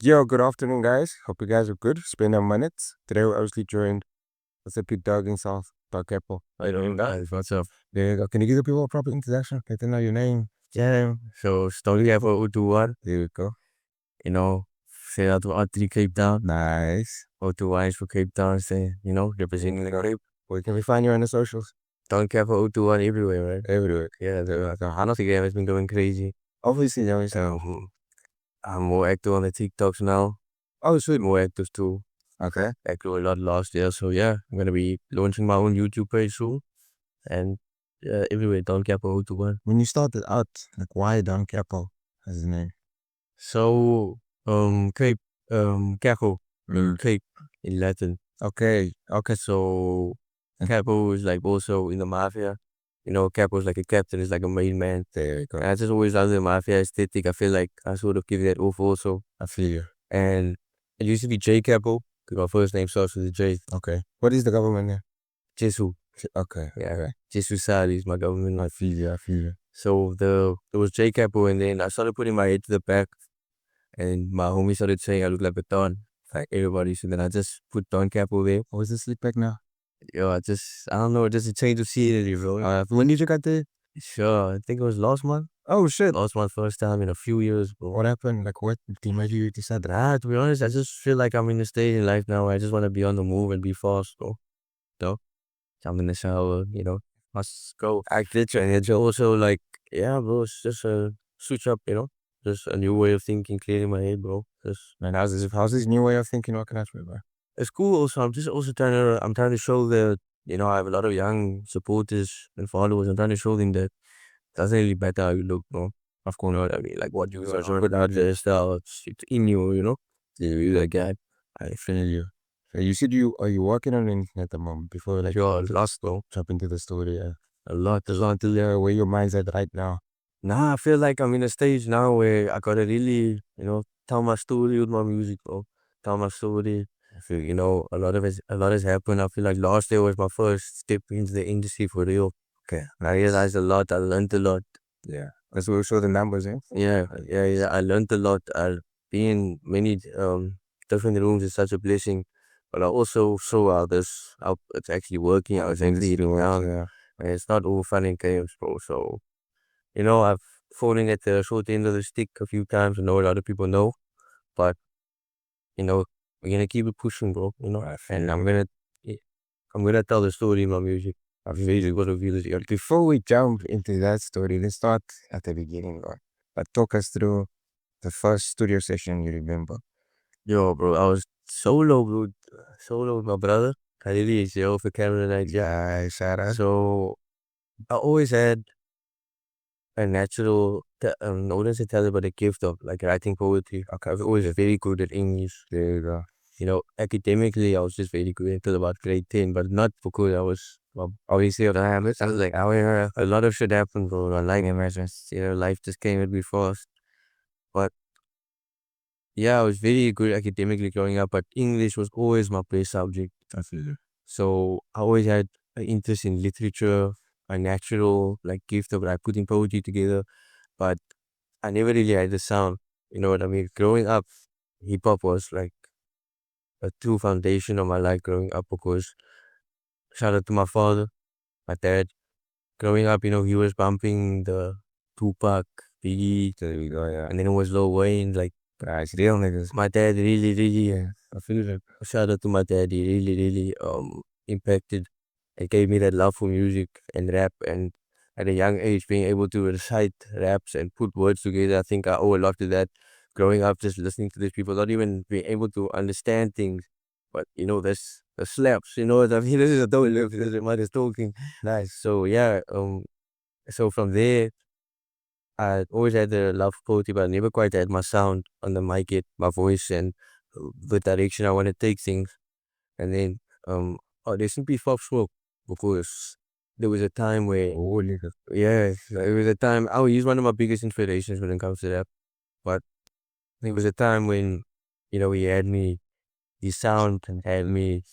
Yo, good afternoon, guys. Hope you guys are good. It's been a minute. Today we're obviously joined with a big dog in South, Dog Capo. How you doing, guys? What's up? There you go. Can you give the people a proper introduction? Let them know your name. Yeah, so story even O21, There you go. you know, say that to Atri Cape Town, Nice. O21 is for Cape Town, say, representing the Cape. Where can we find you on the socials? Don't care for O21 everywhere, right? Everywhere. Yeah, the Instagram has been going crazy. Obviously, you know, I'm more active on the TikToks now. oh, sweet. More active too. Okay. Active a lot last year, so yeah, I'm gonna be launching my own YouTube page soon. And everywhere, don't care for O21. When you started out, like, why Don Capo as his name? So, Cape, Capo, Cape in Latin. Okay. Okay. So Capo is like also in the mafia. Capo is like a captain, is like a main man. There you go. And I just always love the mafia aesthetic. I feel like I sort of give that off also. I feel you. And it used to be J Capo, because my first name starts with a J. Okay. What is the government name? Jesu. Okay. Yeah. Okay. Jesu Sali is my government. I feel you. I feel you. So there was J Capo, and then I started putting my head to the back, and my homie started saying I look like a Don, like everybody. So then I just put Don Capo there. What was the sleep back now? Yo, I don't know, just a change of scenery, bro. When did you get there? Sure, I think it was last month. Oh, shit. Last month, first time in a few years, bro. What happened? Like, what made you decide that? To be honest, I just feel like I'm in a stage in life now where I just want to be on the move and be fast, bro. So, jump in the shower, must go. Act it, and it's also like, yeah, bro, it's just a switch up, just a new way of thinking, clearing my head, bro. Just, Man, how's this new way of thinking working out for you, bro? it's cool. Also, I'm just also I'm trying to show that, I have a lot of young supporters and followers. I'm trying to show them that doesn't really matter how you look, bro. Of course, what I mean, like what you put out there, style, it's in you, you're that guy. I feel you. So you said are you working on anything at the moment before like Sure, lost, bro. jump into the story? A lot to learn. Where your mind's at right now. Nah, I feel like I'm in a stage now where I gotta really, tell my story with my music, bro. Tell my story. I feel, a lot has happened. I feel like last year was my first step into the industry for real. Okay. And I realized a lot. I learned a lot. Yeah. Let's show the numbers, eh? Yeah. I learned a lot. I being in many different rooms is such a blessing. But I also saw how it's actually working, how it's actually hitting down. Yeah. And it's not all fun and games, bro. So, I've fallen at the short end of the stick a few times. I know a lot of people know. But, we're gonna keep it pushing, bro. And I'm gonna tell the story in my music. I'm really gonna reveal it. Before we jump into that story, let's start at the beginning, bro. But talk us through the first studio session you remember. Yo, bro, I was solo, bro. Solo with my brother. I really is off the camera night. Yeah, shout out. So I always had a natural, I wouldn't say talent, but a gift of like writing poetry. I was always very good at English. There you go. Academically, I was just very good until about grade 10, but not because I was, well, obviously, I was like, a lot of shit happened, bro. I like emergence. Life just came at me fast. But yeah, I was very good academically growing up, but English was always my best subject. I feel you. So I always had an interest in literature, a natural like gift of like putting poetry together, but I never really had the sound. You know what I mean? Growing up, hip hop was like a true foundation of my life growing up because shout out to my father, my dad. Growing up, he was bumping the Tupac, Biggie, There you go, yeah. and then it was Lil Wayne. Like, Guys, real niggas. my dad really, really, I feel like shout out to my dad. He really, really impacted. It gave me that love for music and rap, and at a young age being able to recite raps and put words together. I think I owe a lot to that. Growing up, just listening to these people, not even being able to understand things, but this the slaps. You know what I mean? This is a don't live. This is what is talking. nice. So yeah, so from there, I always had the love for poetry, but I never quite had my sound on the mic yet, my voice and the direction I want to take things. And then, there's simply Pop Smoke because there was a time where, Oh, nigga. yeah, there was a time, he's one of my biggest inspirations when it comes to that. But there was a time when, he had me, his sound and had me,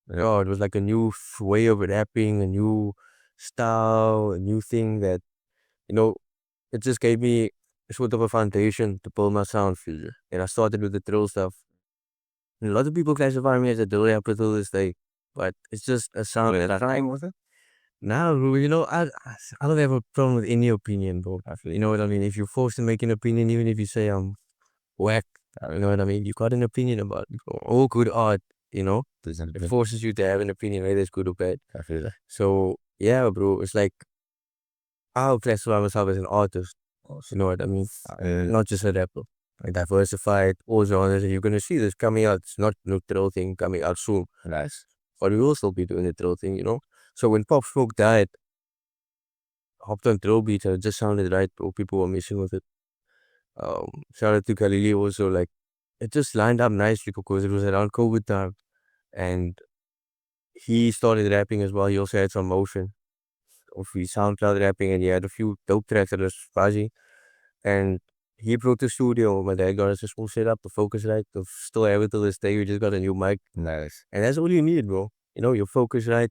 it was like a new way of rapping, a new style, a new thing that, you know, it just gave me sort of a foundation to build my sound future. And I started with the drill stuff. And a lot of people classify me as a drill rapper to this day, but it's just a sound that I Time was it? now, I don't have a problem with any opinion, bro. You know what I mean? If you're forced to make an opinion, even if you say I'm whack, you know what I mean? You got an opinion about it, bro. All good art, you know, it forces you to have an opinion, whether it's good or bad. I feel that. So yeah, bro, it's like I'll classify myself as an artist. You know what I mean? Not just a rapper. Like diversified, all genres, and you're gonna see this coming out. It's not no drill thing coming out soon. Nice. But we will still be doing the drill thing, you know? So when Pop Smoke died, hopped on drill beats and it just sounded right, bro. People were messing with it. Shout out to Khalili also, like it just lined up nicely because it was around COVID time and he started rapping as well. He also had some motion of his SoundCloud rapping and he had a few dope tracks that was fuzzy. And he brought the studio. My dad got us a small setup, the focus right, to still have it to this day. We just got a new mic. Nice. And that's all you need, bro. You know, your focus right,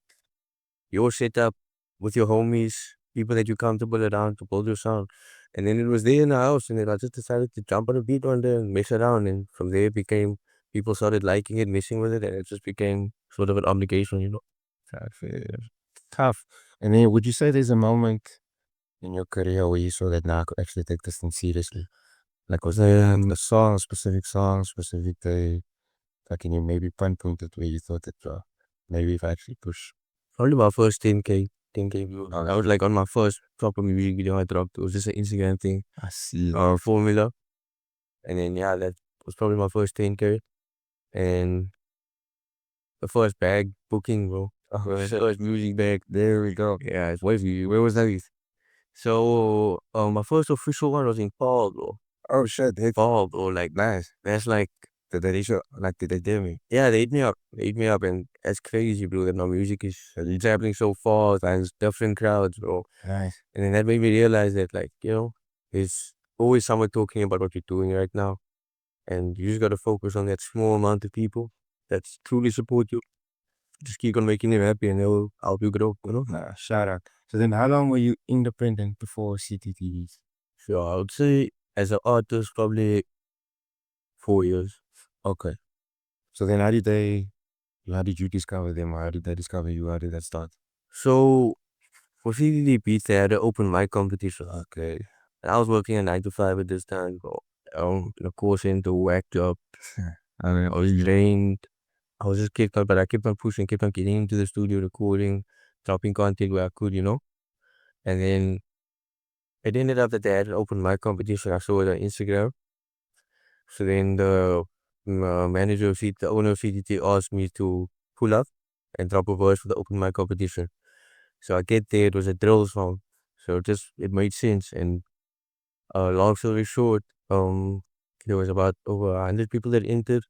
your setup with your homies, people that you're comfortable around to build your sound. And then it was there in the house, and then I just decided to jump on a beat one day and mess around. And from there, it became people started liking it, messing with it, and it just became sort of an obligation, you know. I feel tough. And then would you say there's a moment in your career where you saw that now I could actually take this thing seriously? Like was there a song, specific day, like can you maybe pinpoint it where you thought that maybe if I actually push. Probably my first 10K, 10K views. I was like on my first proper music video I dropped. It was just an Instagram thing, I see. formula. And then, yeah, that was probably my first 10K. And the first bag booking, bro. First music bag. There we go. Yeah, it's way for you. Where was that? So, my first official one was in Paul, bro. Oh shit, hit Paul, bro. Like, nice. that's like, Did they show like did they dare me? yeah, they hit me up. They hit me up, and that's crazy, bro. That my music is it's happening so fast and it's different crowds, bro. Nice. And then that made me realize that, like, you know, there's always someone talking about what you're doing right now. And you just got to focus on that small amount of people that truly support you. Just keep on making them happy and they'll help you grow, you know? Nah, shout out. So then how long were you independent before CTTVs? So I would say as an artist, probably 4 years. Okay. So then how did you discover them or how did they discover you? How did that start? So for CDD Beats, they had an open mic competition. Okay. And I was working a 9 to 5 at this time, bro. Of course, into whack job. I was drained. I was just kept on, but I kept on pushing, kept on getting into the studio, recording, dropping content where I could, you know? And then it ended up that they had an open mic competition. I saw it on Instagram. So then the manager of the owner of CDT asked me to pull up and drop a verse for the open mic competition. So I get there, it was a drill song. So it made sense. And long story short, there was about over 100 people that entered,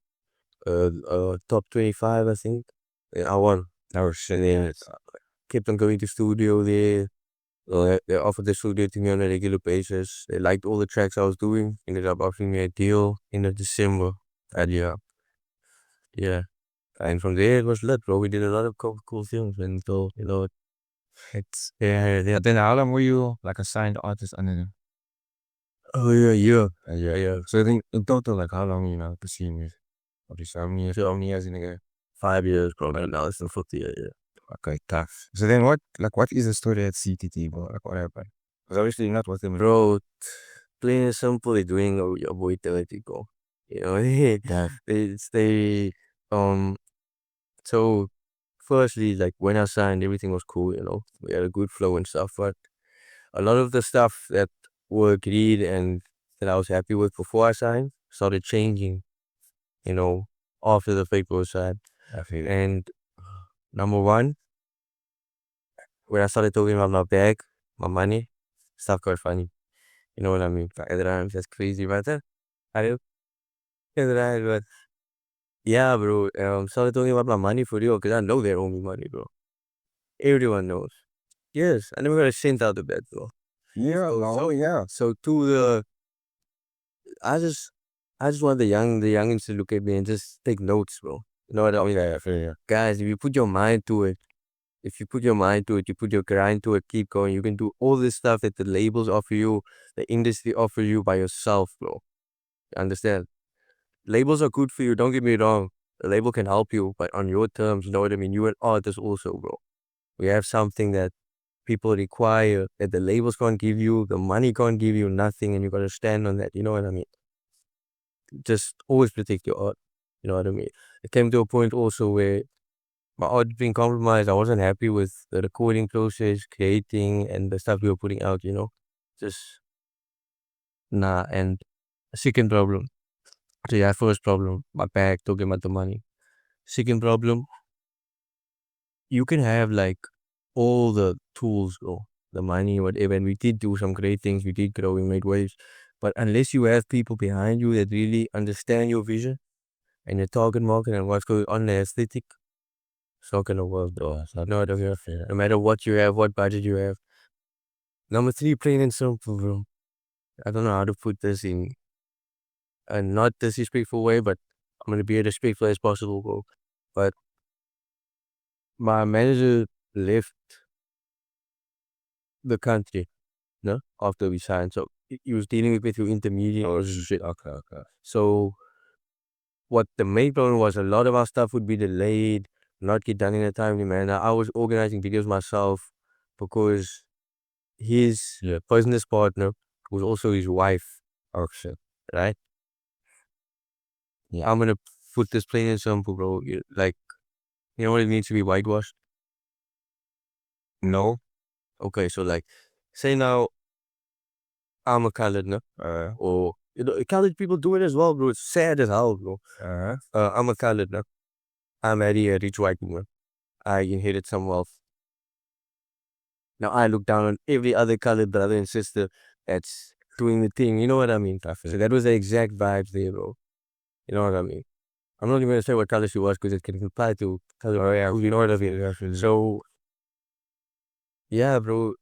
top 25, I think. And I won. Oh shit. And then kept on going to studio there. They offered the studio to me on a regular basis. They liked all the tracks I was doing. Ended up offering me a deal in December that year. Yeah. And from there it was lit, bro. We did a lot of cool things. And so, you know, It's yeah. Then how long were you like a signed artist under them? oh yeah, yeah. Yeah. So I think in total, like how long you know pursuing music? What is how many years in a year? 5 years, bro. Right now it's the 50th year. Okay, tough. So then what is the story at CTT, bro? Like what happened? Because obviously not what them. Bro, plain and simple, they're doing your boy Dirty, bro. You know, Yeah. they, so firstly, like when I signed, everything was cool, you know. We had a good flow and stuff, but a lot of the stuff that were agreed and that I was happy with before I signed started changing, you know, after the paper was signed. I feel it. And number one, when I started talking about my bag, my money, stuff got funny. You know what I mean? At the time, that's crazy, but I do. At the time, but yeah, bro. Started talking about my money for real, because I know they owe me money, bro. Everyone knows. Yes, I never got a cent out of that, bro. Yeah, no, yeah. So to I just, I just want the youngins to look at me and just take notes, bro. You know what I mean? Yeah, I feel you. Guys, if you put your mind to it, If you put your mind to it, you put your grind to it, keep going, you can do all this stuff that the labels offer you, the industry offer you by yourself, bro. You understand? Labels are good for you, don't get me wrong. The label can help you, but on your terms, you know what I mean? You're an artist also, bro. We have something that people require that the labels can't give you, the money can't give you nothing, and you gotta stand on that. You know what I mean? Just always protect your art. You know what I mean? It came to a point also where my art being compromised. I wasn't happy with the recording process, creating, and the stuff we were putting out. Just nah. And second problem. So yeah, first problem, my bag talking about the money. Second problem, you can have like all the tools, bro, the money, whatever. And we did do some great things. We did grow. We made waves. But unless you have people behind you that really understand your vision and your target market and what's going on, the aesthetic, it's not gonna work, bro. It's not gonna work. No matter what you have, what budget you have. Number three, plain and simple, bro. I don't know how to put this in a not disrespectful way, but I'm gonna be as respectful as possible, bro. But my manager left the country, no, after we signed. So he was dealing with me through intermediate. Oh, shit. Okay, okay. So what the main problem was, a lot of our stuff would be delayed, not get done in a timely manner. I was organizing videos myself because his business partner was also his wife. Oh, shit. Right? Yeah. I'm gonna put this plain and simple, bro. Like, you know what it means to be whitewashed? No. Okay, so like, say now I'm a colored, no? Or colored people do it as well, bro. It's sad as hell, bro. I'm a colored, no? I married a rich white woman. I inherited some wealth. Now I look down on every other colored brother and sister that's doing the thing. You know what I mean? So that was the exact vibes there, bro. You know what I mean? I'm not even gonna say what color she was because it can apply to color. Oh, yeah, you know what I mean? So yeah, bro,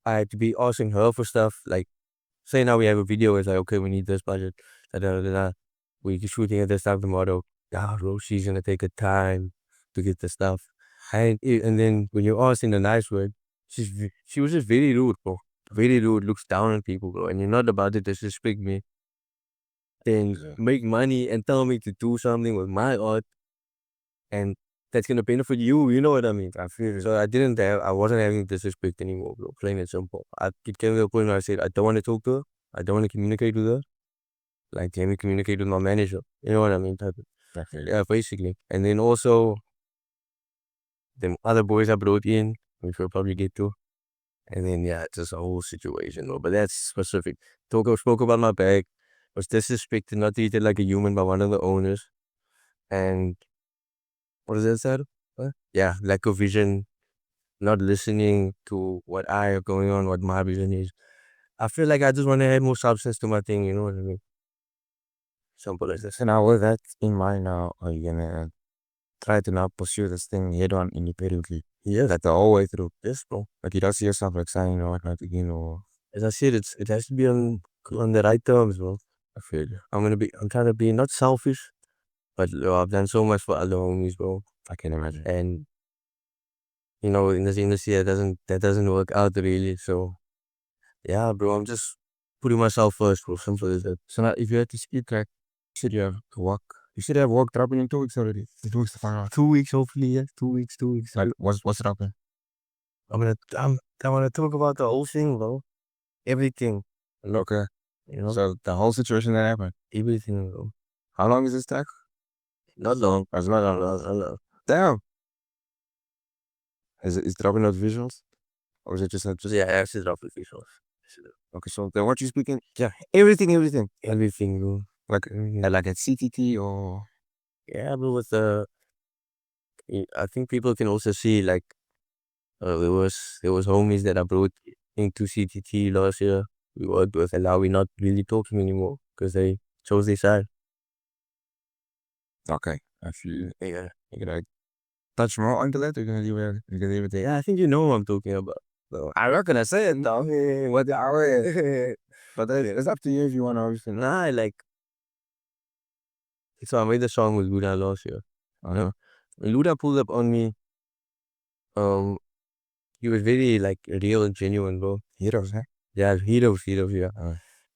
I had to be asking her for stuff. Like, say now we have a video, it's like, okay, we need this budget. Da, da, da, da, da. We shooting at this time tomorrow. Yeah, bro, she's gonna take her time to get the stuff. And then when you ask in a nice word, she was just very rude, bro. Very rude, looks down on people, bro. And you're not about to disrespect me. Then make money and tell me to do something with my art, and that's gonna benefit you. You know what I mean? I feel so. I wasn't having disrespect anymore, bro. Plain and simple. It came to a point where I said, I don't want to talk to her. I don't want to communicate with her. Like, let me communicate with my manager. You know what I mean? Yeah, basically. And then also, the other boys I brought in, which we'll probably get to. And then, yeah, it's just a whole situation, bro. But that's specific. Spoke about my bag. Was disrespected, not treated like a human by one of the owners. And what is that said? Yeah, lack of vision, not listening to what I are going on, what my vision is. I feel like I just want to add more substance to my thing, you know what I mean? Simple as this. So now with that in mind now, are you gonna try to now pursue this thing head on independently? Yes. Like the whole way through. Yes, bro. Like you don't see yourself like signing or whatnot again or As I said, it has to be on the right terms, bro. I feel you. I'm trying to be not selfish, but I've done so much for other homies, bro. I can imagine. And in this industry, that doesn't work out really. So yeah, bro, I'm just putting myself first, bro. Simple as that. So now if you had to speak like should you have to work? You should have work dropping in 2 weeks already. In 2 weeks to find out. 2 weeks, hopefully, yeah. 2 weeks, 2 weeks. Like what's dropping? I wanna talk about the whole thing, bro. Everything. Okay. You know? So the whole situation that happened. Everything, bro. How long is this tag? Not long. That's not long. Not long. Damn. Is dropping those visuals? Or is it just Yeah, I actually dropped the visuals. okay, so then what you speaking? Yeah, everything. Everything, bro. Like like at CTT or Yeah, bro, I think people can also see, like, there was homies that I brought into CTT last year. We worked with, and now we're not really talking anymore because they chose their side. okay. If you Yeah. you gonna touch more onto that, you're gonna leave it there. Yeah, I think you know what I'm talking about. So, I'm not gonna say it though. What the but it's up to you if you wanna obviously. nah, like, so I made the song with Luda last year. I know. When Luda pulled up on me Um, he was very like real and genuine, bro. Heroes, huh? Yeah, heroes, yeah.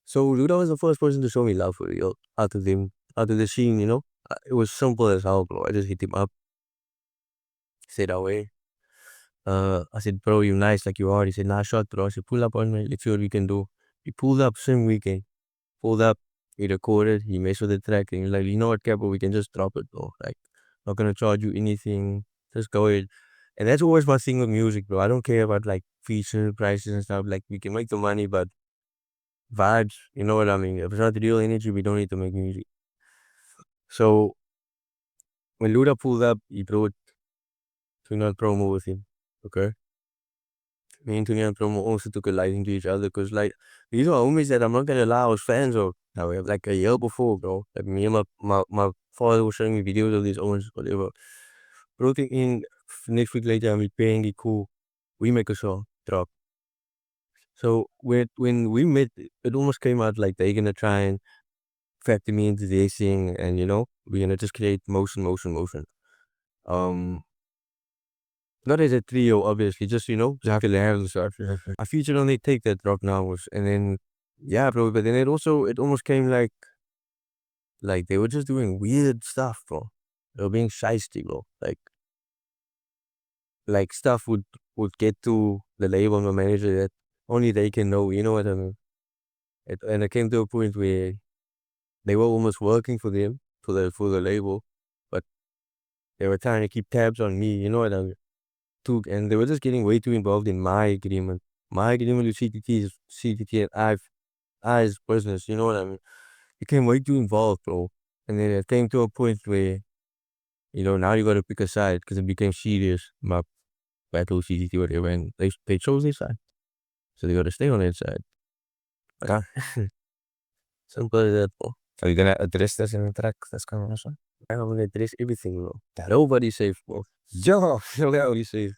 So Luda was the first person to show me love for real. Out of the scene, you know. It was simple as hell, bro. I just hit him up, said away. I said, bro, you nice like you are. He said, nah, shot, bro. I said, pull up on me. Let's see what we can do. He pulled up same weekend. Pulled up. He recorded. He messed with the track. And he's like, you know what, Capo, we can just drop it, bro. Like, not gonna charge you anything. Just go ahead. And that's always my thing with music, bro. I don't care about like feature prices and stuff. Like, we can make the money, but vibes, you know what I mean? If it's not the real energy, we don't need to make music. So when Luda pulled up, he brought Tuna promo with him. Okay. Me and Tuna promo also took a liking to each other because like these are homies that I'm not gonna lie, I was fans of. Now we have like a year before, bro. Like me and my father was showing me videos of these owns, whatever. Brought it in next week later and we paying it cool. We make a song, drop. So when we met, it almost came out like they're gonna try and factor me into this thing and you know, we're gonna just create motion. Um Not as a trio, obviously, just you know, just hilarious. I featured on They Take That drop now was and then yeah, bro, but then it almost came like they were just doing weird stuff, bro. They were being shiesty, bro. Like stuff would get to the label and the manager that only they can know, you know what I mean? And it came to a point where they were almost working for them, for the label, but they were trying to keep tabs on me, you know what I mean? And they were just getting way too involved in my agreement. My agreement with CTT and I's business, you know what I mean? It became way too involved, bro. And then it came to a point where, you know, now you gotta pick a side because it became serious. My battle with CTT, whatever, and they chose their side. So they gotta stay on their side. Okay. Simple as that, bro. Are you gonna address this in the track that's coming or something? I'm gonna address everything, bro. Nobody's safe, bro. Yo, Nobody's safe.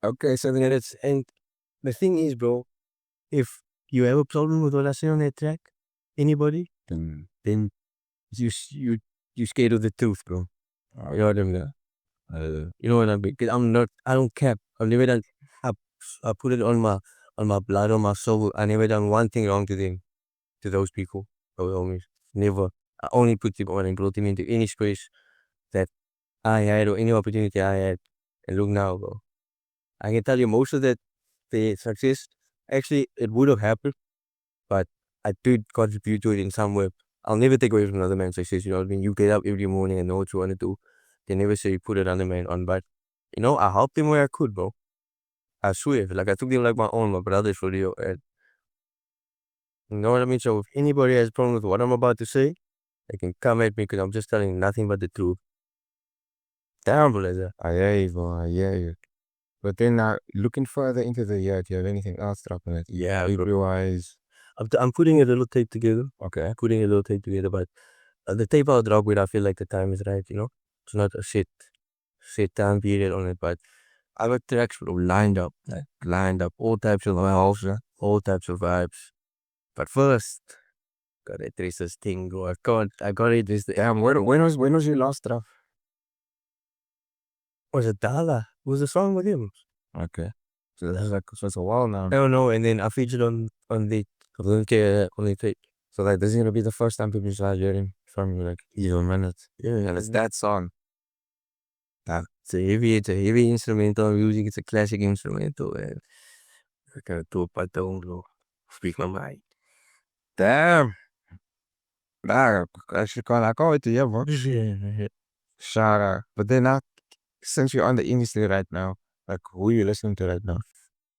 okay, so then And the thing is, bro, if you have a problem with what I say on that track, anybody, then you scared of the truth, bro. You know what I mean? You know what I mean? 'Cause I don't cap. I've never done. I, I put it on my blood, on my soul. I never done one thing wrong to them, to those people, those homies. Never. I only put them on and brought them into any space that I had or any opportunity I had. And look now, bro. I can tell you most of that the success, actually, it would have happened, but I did contribute to it in some way. I'll never take away from another man's success, you know what I mean? You get up every morning and know what you want to do. They never say you put another man on, but, you know, I helped them where I could, bro. I swear. Like, I took them like my own, my brothers for real. And you know what I mean? So, if anybody has a problem with what I'm about to say, they can come at me because I'm just telling nothing but the truth. Terrible as that. I hear you, bro. I hear you. But then looking further into the year, do you have anything else dropping it? Yeah, bro. Review-wise. I'm putting a little tape together. Okay. Putting a little tape together, but the tape I'll drop with, I feel like the time is right, you know? It's not a set time period on it, but I got tracks bro, lined up, all types of vibes, all types of vibes. But first, gotta address this thing, bro. I gotta address the. Damn, when was your last drop? Was it Dala? Was the song with him? Okay. So that's like so it's a while now. I don't know. And then I featured on the tape. So like this is gonna be the first time people start hearing from you like even minutes. Yeah, And it's that song. it's a heavy instrumental music. It's a classic instrumental, and I gotta do a pattern, bro. Speak my mind. Damn. Nah, actually I can't wait to hear bro. Shout out. But then since you're on the industry right now, like who you listening to right now?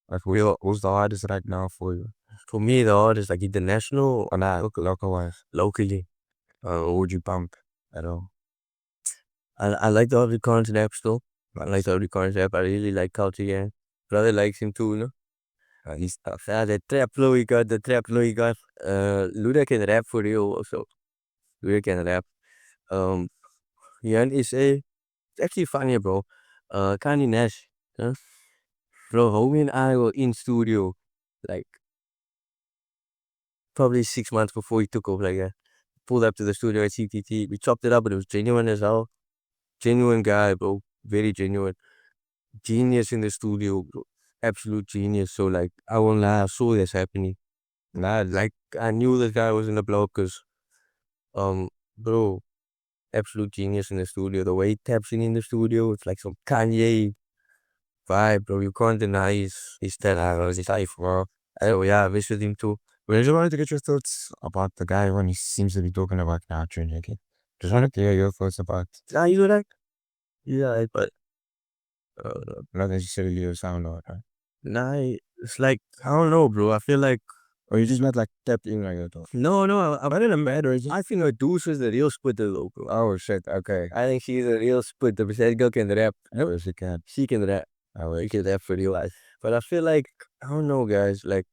Like who's the hardest right now for you? For me, the artist like international Or not local wise. locally. Who would you pump at all? I like the Aubrey Carnes rap still. I like the Aubrey Carnes rap. I really like Culture Gang. Brother likes him too, you know. He's tough. Yeah, the trap flow he got, Luda can rap for real also. Luda can rap. Jan is it's actually funny, bro. Kanye Nash, huh? Bro, homie and I were in studio, like probably 6 months before he took off. Like that. Pulled up to the studio at CTT. We chopped it up, but it was genuine as hell. Genuine guy, bro. Very genuine. genius in the studio, bro. Absolute genius. So like, I won't lie, I saw this happening. Nah, like I knew this guy was in the block because, bro, absolute genius in the studio. The way he taps in the studio, it's like some Kanye vibe, bro. You can't deny his talent, his life, bro. So yeah, I wish with him too. But I just wanted to get your thoughts about the guy when he seems to be talking about now Junior again. Just wanted to hear your thoughts about Nah, you know that? Yeah, but not necessarily your sound or nah, it's like I don't know, bro. I feel like or you just not like tapped in like that. no. I didn't matter. I think a Deuce is the real spitter, though, bro. Oh shit, okay. I think she's a real spitter. But that girl can rap. Yep. She can. She can rap. Oh, She can rap for real life. But I feel like I don't know, guys. Like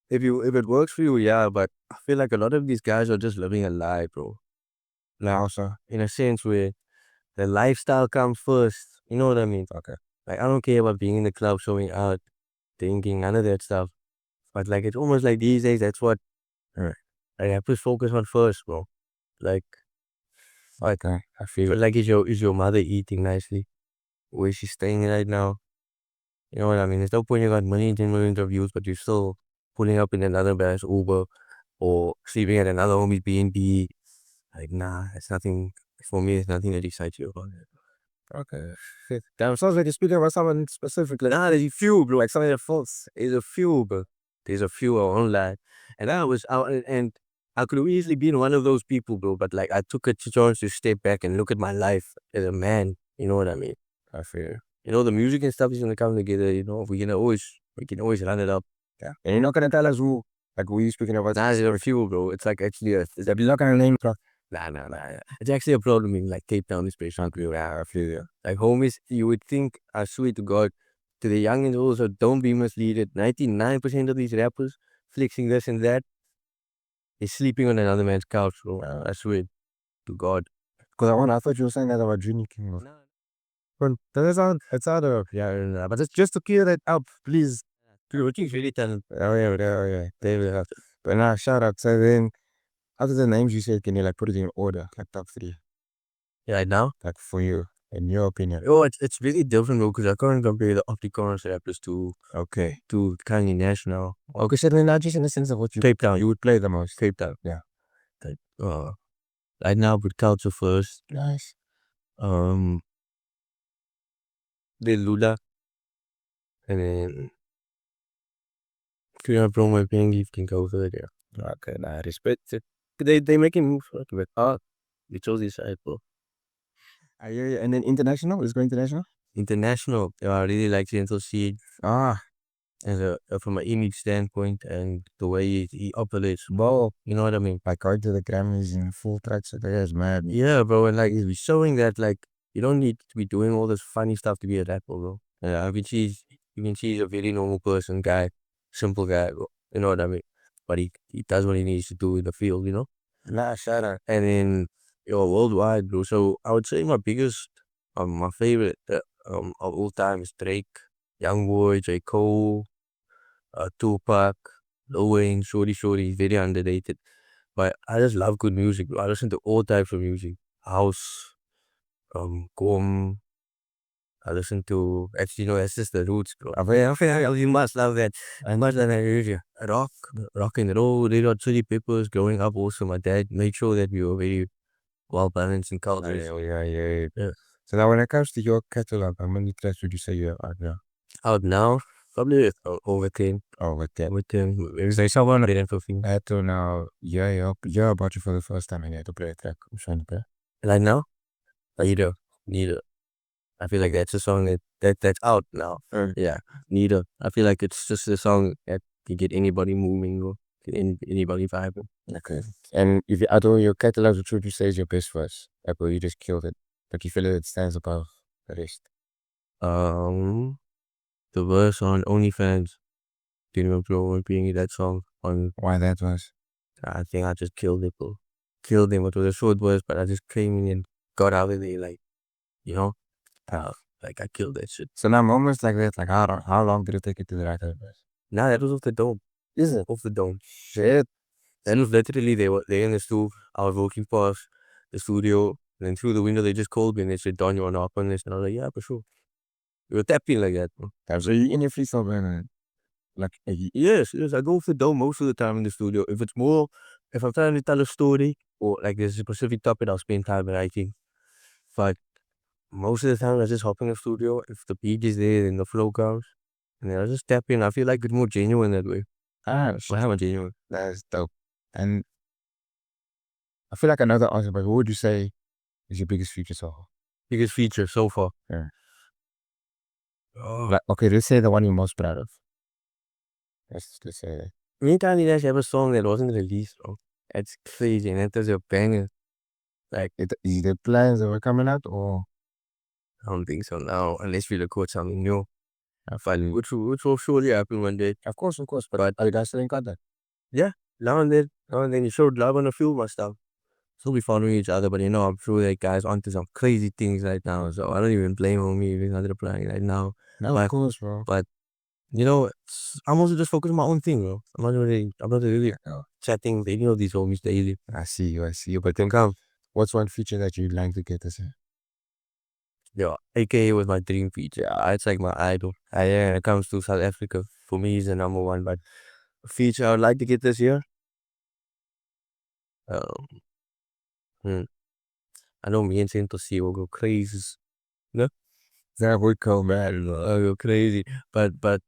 if it works for you, yeah. But I feel like a lot of these guys are just living a lie, bro. Like also, in a sense where the lifestyle comes first. You know what I mean? okay. Like I don't care about being in the club, showing out, drinking, none of that stuff. But like it's almost like these days, that's what I have to focus on first, bro. Like, Okay, I feel it. like is your mother eating nicely? Where she's staying right now? You know what I mean? There's no point you got millions and millions of views, but you're still pulling up in another bus Uber or sleeping at another homie's B&B. Like, nah, it's nothing for me. It's nothing that excites you about it. Okay. Shit. Damn, sounds like you're speaking about someone specifically. Nah, there's a few, bro. Like some of the folks, there's a few, bro. There's a few online, and I was out, and I could have easily been one of those people, bro. But like, I took a chance to step back and look at my life as a man. You know what I mean? I feel. You know, the music and stuff is gonna come together. You know, we can always run it up. Yeah. And you're not gonna tell us who you speaking about. Nah, there's a few, bro. It's like actually You're not gonna name drop. nah. It's actually a problem in like Cape Town, especially. Yeah, I feel you. Like homies, you would think, I swear to God, to the youngins also, don't be misleaded. 99% of these rappers flexing this and that is sleeping on another man's couch, bro. I swear to God. Because I thought you were saying that about Junior King. Nah, But it's out of, yeah, nah, but it's just to clear that up, please. dude, King's really talented. Oh yeah, they will have. But nah, shout out. So then, other than names you said, can you like put it in order, like top three, Yeah, right now? like for you, in your opinion? Oh, it's really different, bro, because I can't compare the Afrikaans rappers to Kanye National. Okay, so then not just in the sense of what Cape Town. you would play the most. Cape Town. Yeah. Like, right now, with Culture first. Nice. Lil Lula. And then Kuya Promo Pengi can go over there. Okay, nah, respect it. They making moves, but they chose this side, bro. I hear you. And then international? Let's go international. International, I really like Gentle Seed Ah, as from an image standpoint and the way he operates. well, You know what I mean? like going to the Grammys in full tracks, so that is mad. Yeah, bro, and like he's showing that like you don't need to be doing all this funny stuff to be a rapper, bro. Yeah, you can see he's a very normal person, guy, simple guy, bro. You know what I mean? But he does what he needs to do in the field, you know. Nah, shout out. And then worldwide, bro. So I would say my biggest, my favorite of all time is Drake, Youngboy, J Cole, Tupac, Lil Wayne, Shorty, very underrated. But I just love good music, bro. I listen to all types of music, house, gqom. I listen to actually, that's just the roots, bro. You must love that. I must love that area. Rock and roll, Red Hot Chili Peppers. Growing up, also my dad made sure that we were very well balanced in cultures. Yeah. So now when it comes to your catalog, how many tracks would you say you have out now? Out now, probably over 10. Oh, with that. Over 10. Is there someone that didn't fulfill? I had to now, yeah, about you for the first time and you had to play a track. I'm trying to play. Like now? Neither. I feel like that's a song that's out now. Yeah, neither. I feel like it's just a song that can get anybody moving or get anybody vibing. Okay. And if you add all your catalog, which would you say is your best verse? Like, where you just killed it. Like, you feel it stands above the rest. The verse on OnlyFans, didn't know being in that song on. Why that was? I think I just killed it, bro. Killed him. It was a short verse, but I just came in and got out of there, like, you know, like I killed that shit. So now moments like that, like how long did it take you to the right verse? Nah, that was off the dome. Is it? Off the dome. Shit. That was literally they in the studio. I was walking past the studio. And then through the window, they just called me and they said, Don, you want to hop on this? And I was like, yeah, for sure. We were tapping like that, bro. So you in your freestyle man, like Yes, I go for the dome most of the time in the studio. If I'm trying to tell a story or like there's a specific topic, I'll spend time writing. But most of the time, I just hop in the studio. If the beat is there and the flow comes, and then I just tap in. I feel like it's more genuine that way. Well, genuine. That's dope. And I feel like another answer, but what would you say is your biggest feature so far? Biggest feature so far. Yeah. Oh. Like, okay, let's say the one you're most proud of. Let's say that. Anytime you guys have a song that wasn't released, bro, that's crazy, and that was a banger. Like, Is there plans that were coming out or? I don't think so now, unless we record something new. Which will surely happen one day. Of course. But are you guys still in contact? Yeah, now and then you showed love on a few my stuff. Still be following each other, but you know, I'm sure that guy's onto some crazy things right now, so I don't even blame homie if he's not replying right now. No, of course, bro. But you know, I'm also just focused on my own thing, bro. I'm not really chatting with any of these homies daily. I see you. But then, what's one feature that you'd like to get this in? Yeah, AKA was my dream feature. It's like my idol. When it comes to South Africa, for me, he's the number one. But a feature I would like to get this year. I know me and Santo C will go crazy. No? That would go mad. I'll go crazy. But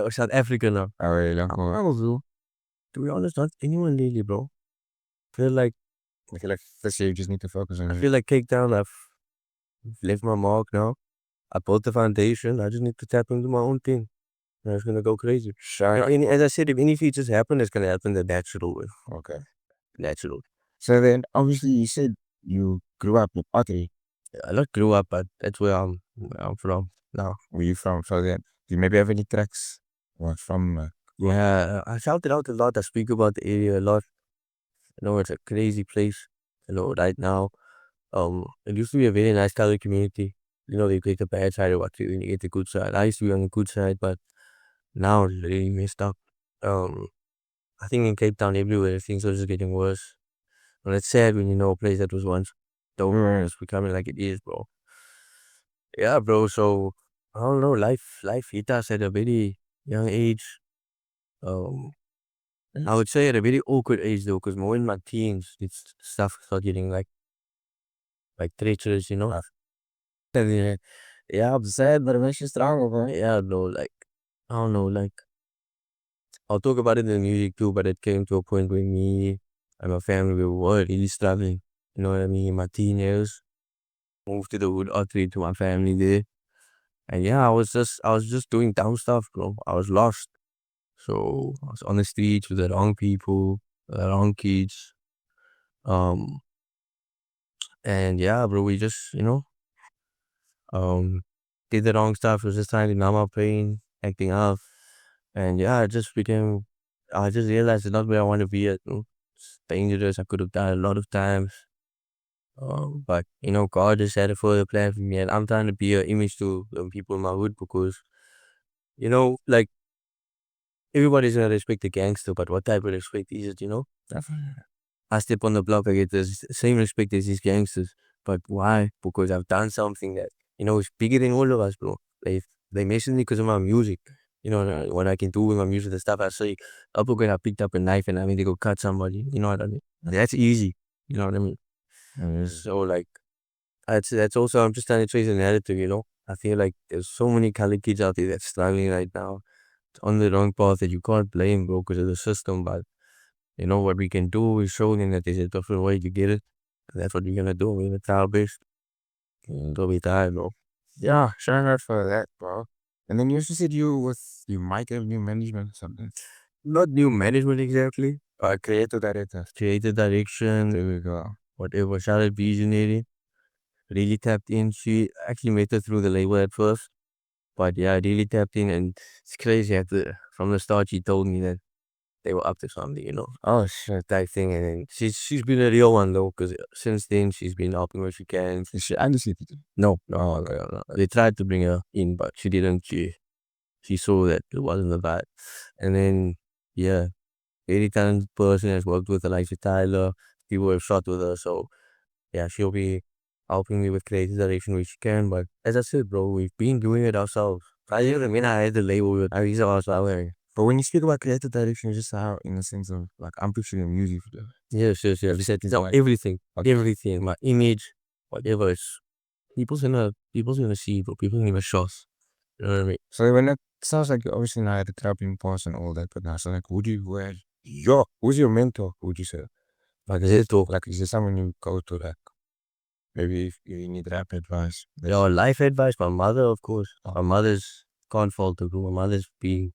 South Africa now. I really don't know. To be honest, not anyone lately, bro. I feel like this year you just need to focus on I it. feel like Cape Town, I've left my mark now. I built the foundation. I just need to tap into my own thing. And it's gonna go crazy. Sure. As I said, if any features happen, it's gonna happen the natural way. Okay. Natural. So then, obviously, you said you grew up in Ottery. I not grew up, but that's where I'm from now. Where you from? So then, do you maybe have any tracks from? Yeah, I shout it out a lot. I speak about the area a lot. You know, it's a crazy place. You know, right now. It used to be a very nice colored community. You know, they take the bad side of what you get the good side. I used to be on the good side, but now it's really messed up. I think in Cape Town, everywhere, things are just getting worse. And it's sad when you know a place that was once dope is becoming like it is, bro. Yeah, bro. So I don't know. Life hit us at a very young age. Um, I would say at a very awkward age though, because more in my teens, it's stuff start getting like treacherous, you know. Yeah, I'm sad, but it makes you stronger, bro. Yeah, no, like I don't know, like I'll talk about it in the music too, but it came to a point where me and my family we were really struggling. You know what I mean? In my teen years, moved to the hood, utterly to my family there. And yeah, I was just doing dumb stuff, bro. I was lost. So I was on the streets with the wrong people, the wrong kids. Um, and yeah, bro, we just, did the wrong stuff. It was just trying to numb our pain, acting up. And yeah, I just realized it's not where I want to be at. It's dangerous. I could have died a lot of times. But God just had a further plan for me. And I'm trying to be an image to the people in my hood because, like, everybody's gonna respect the gangster, but what type of respect is it, Definitely. I step on the block, I get the same respect as these gangsters. But why? Because I've done something that, is bigger than all of us, bro. They mess with me because of my music. What I can do with my music, the stuff I say. Up because I picked up a knife and I mean to go cut somebody. You know what I mean? That's easy. You know what I mean? So like, that's also, I'm just trying to trace a narrative. I feel like there's so many colored kids out there that's struggling right now. It's on the wrong path that you can't blame, bro, because of the system. But what we can do is show them that there's a different way to get it. And that's what we're gonna do. We're gonna try our best. Until we die, bro. Yeah, shout out for that, bro. And then you also said you might have new management or something. Not new management exactly. Creative director. Creative direction. There we go. Whatever. Shout out visionary. Really tapped in. She actually met her through the label at first. But yeah, really tapped in, and it's crazy. From the start, she told me that they were up to something. Oh shit. That thing, and then she's been a real one though, because since then she's been helping where she can. She honestly. No. They tried to bring her in, but she didn't. She saw that it wasn't the vibe, and then yeah, very talented person has worked with the likes of Tyler. People have shot with her, so yeah, she'll be helping me with creative direction, which you can. But as I said, bro, we've been doing it ourselves. I even when I had the label, I used to ask our But when you speak about creative direction, just how in the sense of like I'm picturing music. yes, yes, yes. We said Like, everything, okay. everything, my image, whatever. It's people's gonna see, bro. People's gonna give a shot. You know what I mean? So when it sounds like you obviously now had the trapping pause and all that, but now so like would you who's your mentor, would you say? Like I said, talk. Like is there someone you go to like maybe if you need rap advice? Life advice. My mother, of course. Oh. My mother's can't fault her, bro. My mother's being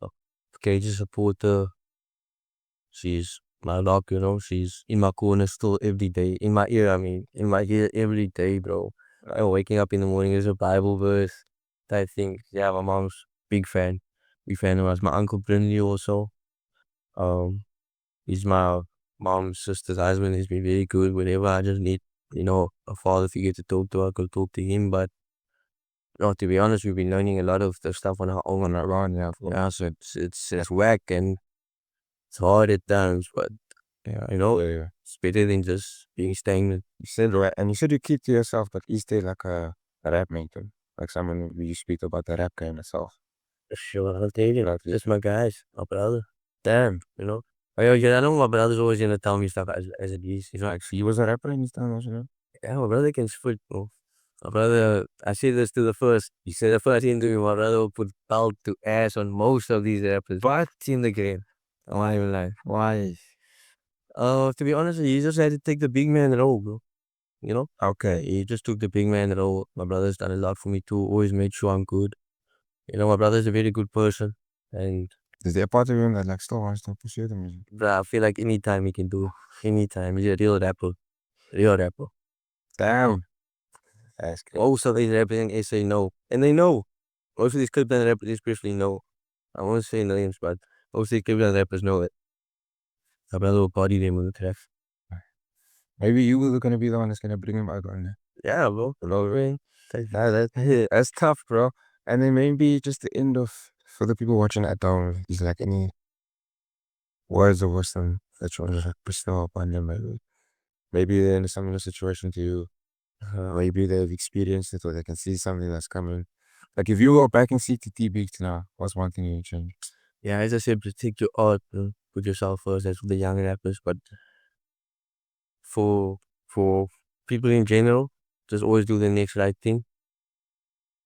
a courageous supporter. She's my rock, you know. She's in my corner still every day. In my ear, I mean, in my ear every day, bro. And waking up in the morning is a Bible verse type thing. Yeah, my mom's big fan. Big fan of us. My uncle Brindley also. Um, he's my mom's sister's husband. He's been very good. Whenever I just need, a father figure to talk to, I could talk to him. But no, to be honest, we've been learning a lot of the stuff on our own on our own. Yeah, so it's whack and it's hard at times, but Yeah, it's better than just being stagnant. you said right, and you said you keep to yourself, but is there like a rap mentor, like someone who you speak about the rap game itself? Sure, I'll tell you. Like, Just my guys, my brother. Damn, you know. I know my brother's always gonna tell me stuff as it is. like he was a rapper in his time, also, you know? Yeah, my brother can spit, bro. My brother, I said this to the first. He said the first interview, my brother will put belt to ass on most of these rappers. But in the game, I won't even lie. Why? To be honest, he just had to take the big man role, bro. Okay. He just took the big man role. My brother's done a lot for me too. Always made sure I'm good. My brother's a very good person, and Is there a part of him that like still wants to pursue the music? bruh, I feel like anytime he can do, anytime. He's a real rapper, real rapper. Damn. That's good. Most of these rappers in SA know, and they know. Most of these Clipland rappers especially know. I won't say names, but most of these Clipland rappers know it. My brother will body them on the track. Maybe you were gonna be the one that's gonna bring him out on there. Yeah, bro. Ring. That's tough, bro. And then maybe just the end of for the people watching at home, is like any words of wisdom that you want to bestow upon them. Maybe they're in a similar situation to you. Maybe they've experienced it or they can see something that's coming. Like if you go back and see TT Beats now, what's one thing you change? Yeah, as I said, protect your art. Put yourself first. That's for the young rappers, but for for people in general, just always do the next right thing.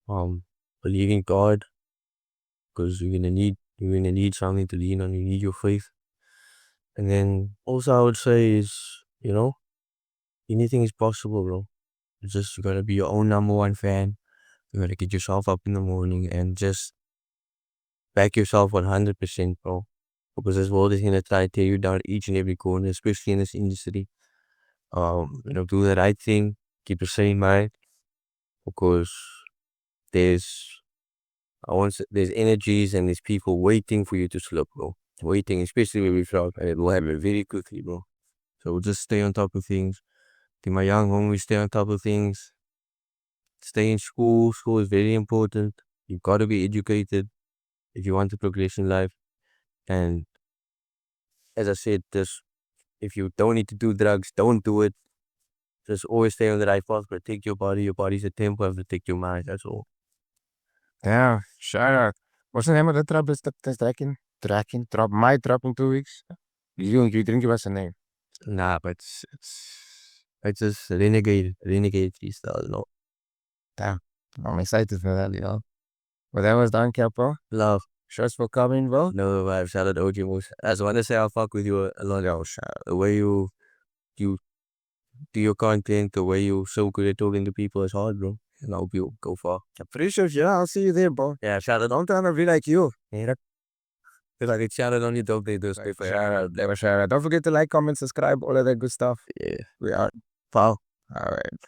Believe in God, because you're gonna need something to lean on. You need your faith. And then also I would say is, anything is possible, bro. You gotta be your own number one fan. You gotta get yourself up in the morning and just back yourself 100%, bro. Because this world is gonna try to tear you down each and every corner, especially in this industry. Do the right thing, keep the same mind, because there's there's energies and there's people waiting for you to slip, bro. Waiting, especially when we flop, and it will happen very quickly, bro. So just stay on top of things. To my young homies, stay on top of things. Stay in school. School is very important. You've got to be educated if you want to progress in life. And as I said, just if you don't need to do drugs, don't do it. Just always stay on the right path. Protect your body. Your body's a temple. And protect your mind. That's all. Yeah, shout out. What's the name of the trap that's tracking? Tracking? Drop my trap in 2 weeks? You didn't give us a name. Nah, but it's just renegade freestyle, Damn. I'm excited for that, Well, that was done, Capo. Love. Shots for coming, bro. No vibe. Shout out to OG Moose. I just want to say I'll fuck with you a lot. Yo, shout out. The way you do your content, the way you so good at talking to people is hard, bro. And I hope you go far. Appreciate you. I'll see you there, bro. Yeah, shout out. I'm trying to be like you. Yeah, feel like it's shout out on you, dope day, those Like, shout out. Never shout out. Don't forget to like, comment, subscribe, all of that good stuff. Yeah. We are. Wow. All right.